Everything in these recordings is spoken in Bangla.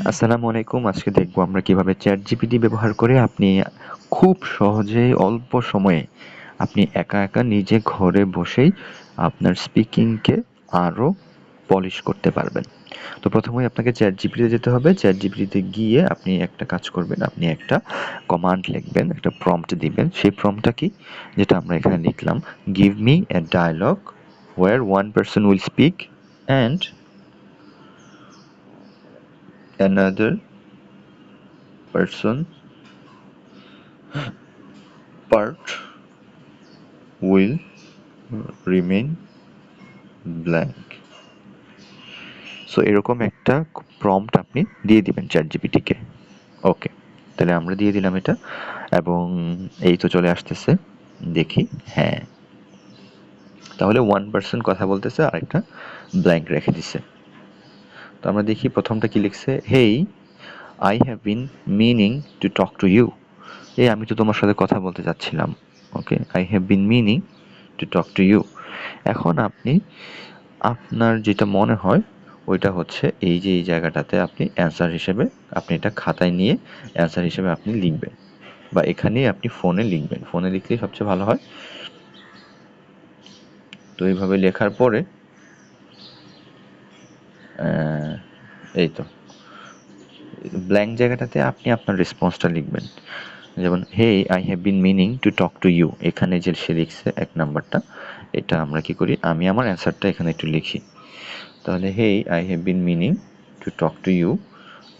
আসসালামু আলাইকুম। আজকে দেখবো আমরা কিভাবে ChatGPT ব্যবহার করে আপনি খুব সহজেই অল্প সময়ে আপনি একা নিজে ঘরে বসেই আপনার স্পিকিংকে আরো পলিশ করতে পারবেন। তো প্রথমেই আপনাকে ChatGPT তে যেতে হবে। ChatGPT তে গিয়ে আপনি একটা কাজ করবেন। আপনি একটা কমান্ড লিখবেন, একটা প্রম্পট দিবেন। সেই প্রম্পটটা কি? যেটা আমরা এখানে লিখলাম, "Give me a dialogue where one person will speak and another person part will remain blank." So এরকম একটা প্রম্পট আপনি দিয়ে দিবেন ChatGPT-কে। ওকে, তাহলে আমরা দিয়ে দিলাম এটা এবং এই তো চলে আসতেছে। দেখি, হ্যাঁ, তাহলে ওয়ান পার্সন কথা বলতেছে আর একটা ব্ল্যাঙ্ক রেখে দিছে। তো আমরা দেখি প্রথমটা কি লিখছে, hey I have been meaning to talk to you. এই আমি তো তোমার সাথে কথা বলতে চাচ্ছিলাম। Okay, I have been meaning to talk to you. এখন আপনি আপনার যেটা মনে হয় ওইটা হচ্ছে এই যে এই জায়গাটাতে আপনি অ্যান্সার হিসেবে আপনি এটা খাতায় নিয়ে অ্যান্সার হিসেবে আপনি লিখবেন বা এখানেই আপনি ফোনে লিখবেন। ফোনে লিখলেই সবচেয়ে ভালো হয়। তো এইভাবে লেখার পরে এই তো ব্ল্যাঙ্ক জায়গাটাতে আপনি আপনার রেসপন্সটা লিখবেন। যেমন hey I have been meaning to talk to you, এখানে যে সে লিখছে এক নাম্বারটা, এটা আমরা কি করি, আমি আমার অ্যান্সারটা এখানে একটু লিখি। তাহলে hey I have been meaning to talk to you,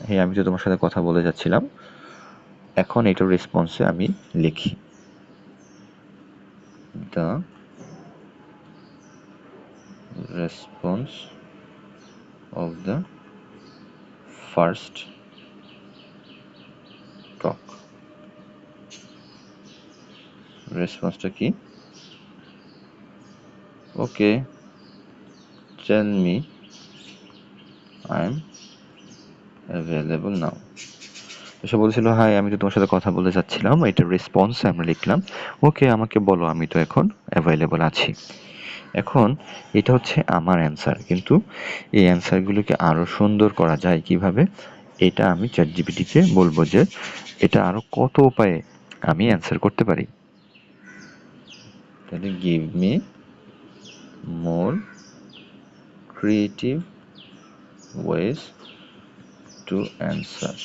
হে আমি তো তোমার সাথে কথা বলে যাচ্ছিলাম। এখন এটার রেসপন্সে আমি লিখি, the response of the first talk. রেসপন্সটা কি? Okay, tell me, I am available now. সে বলছিল, হাই আমি তো তোমার সাথে কথা বলতে চাচ্ছিলাম। এটার রেসপন্স আমরা লিখলাম, ওকে আমাকে বলো, আমি তো এখন অ্যাভেলেবল আছি। এখন এটা হচ্ছে আমার অ্যান্সার, কিন্তু এই অ্যান্সারগুলোকে আরও সুন্দর করা যায় কিভাবে, এটা আমি ChatGPT-কে বলবো যে এটা আরও কত উপায়ে আমি অ্যান্সার করতে পারি। তাহলে give me more creative ways to answer.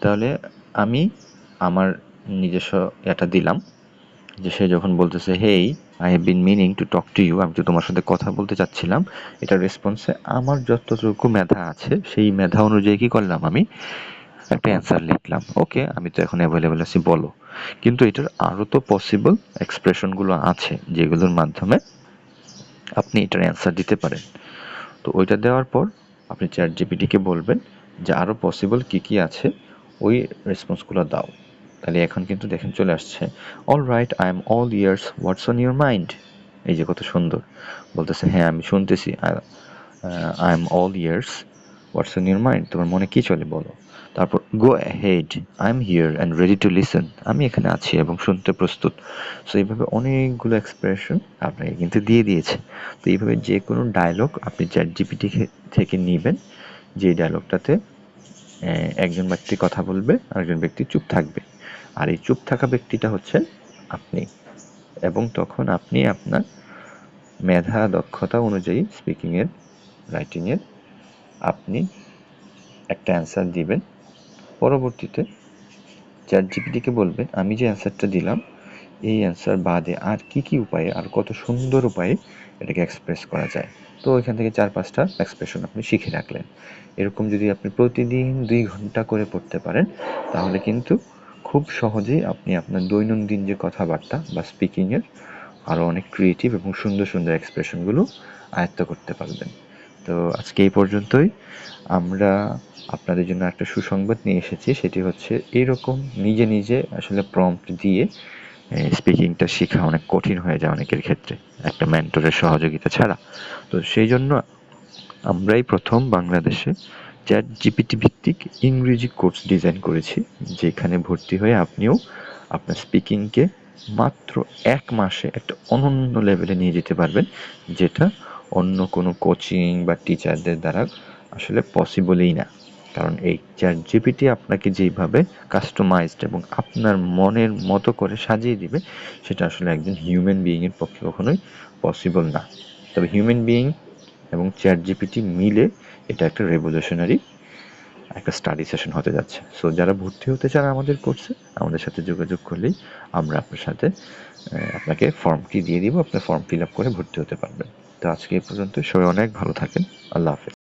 তাহলে আমি আমার নিজস্ব এটা দিলাম যে সে যখন বলতেছে, hey I have been meaning to talk to you, আমি তো তোমার সাথে কথা বলতে চাচ্ছিলাম, এটার রেসপন্সে আমার যতটুকু মেধা আছে সেই মেধা অনুযায়ী কি করলাম, আমি একটা অ্যান্সার লিখলাম, ওকে আমি তো এখন অ্যাভেলেবল আছি, বলো। কিন্তু এটার আরও তো পসিবল এক্সপ্রেশনগুলো আছে যেগুলোর মাধ্যমে আপনি এটার অ্যান্সার দিতে পারেন। তো ওইটা দেওয়ার পর আপনি ChatGPT-কে বলবেন যে আরও পসিবল কী কী আছে, ওই রেসপন্সগুলো দাও। তাহলে এখন কিন্তু দেখেন চলে আসছে, all right I am all years, what's on your mind. এই যে কত সুন্দর বলতেছে, হ্যাঁ আমি শুনতেছি, I am all years, what's on your mind, তোমার মনে কী চলে বলো। তারপর go ahead, I am here and ready to listen, আমি এখানে আছি এবং শুনতে প্রস্তুত। সো এইভাবে অনেকগুলো এক্সপ্রেশন আপনাকে কিন্তু দিয়ে দিয়েছে। তো এইভাবে যে কোনো ডায়লগ আপনি ChatGPT থেকে নেবেন, যে ডায়লগটাতে একজন ব্যক্তি কথা বলবে, আরেকজন ব্যক্তি চুপ থাকবে, আর এই চুপ থাকা ব্যক্তিটা হচ্ছে আপনি। এবং তখন আপনি আপনার মেধা দক্ষতা অনুযায়ী স্পিকিংয়ের, রাইটিংয়ের আপনি একটা অ্যান্সার দিবেন। পরবর্তীতে ChatGPT-কে বলবেন, আমি যে অ্যান্সারটা দিলাম এই অ্যান্সার বাদে আর কি কি উপায়ে, আর কত সুন্দর উপায়ে এটাকে এক্সপ্রেস করা যায়। তো এখান থেকে 4-5টা এক্সপ্রেশন আপনি শিখে রাখলেন। এরকম যদি আপনি প্রতিদিন 2 ঘন্টা করে পড়তে পারেন, তাহলে কিন্তু খুব সহজেই আপনি আপনার দৈনন্দিন যে কথাবার্তা বা স্পিকিংয়ের আরও অনেক ক্রিয়েটিভ এবং সুন্দর সুন্দর এক্সপ্রেশনগুলো আয়ত্ত করতে পারবেন। তো আজকে এই পর্যন্তই। আমরা আপনাদের জন্য একটা সুসংবাদ নিয়ে এসেছি, সেটি হচ্ছে এইরকম নিজে নিজে আসলে প্রম্পট দিয়ে স্পিকিংটা শেখা অনেক কঠিন হয়ে যায় অনেকের ক্ষেত্রে, একটা মেন্টরের সহযোগিতা ছাড়া। তো সেই জন্য আমরাই প্রথম বাংলাদেশে ChatGPT ভিত্তিক ইংরেজি কোর্স ডিজাইন করেছি, যেখানে ভর্তি হয়ে আপনিও আপনার স্পিকিংকে মাত্র 1 মাসে একটা অনন্য লেভেলে নিয়ে যেতে পারবেন, যেটা অন্য কোনো কোচিং বা টিচারদের দ্বারা আসলে পসিবলই না। কারণ এই ChatGPT আপনাকে যেইভাবে কাস্টমাইজড এবং আপনার মনের মতো করে সাজিয়ে দিবে, সেটা আসলে একজন হিউম্যান বিইংয়ের পক্ষে কখনোই পসিবল না। তবে হিউম্যান বিইং এবং ChatGPT মিলে এটা একটা রেভলিউশনারি একটা স্টাডি সেশন হতে যাচ্ছে। সো যারা ভর্তি হতে চান আমাদের কোর্সে, আমাদের সাথে যোগাযোগ করলেই আমরা আপনার সাথে আপনাকে ফর্মটি দিয়ে দিব। আপনি ফর্ম ফিল আপ করে ভর্তি হতে পারবেন। তো আজকে এই পর্যন্ত। সবাই অনেক ভালো থাকেন। আল্লাহ হাফেজ।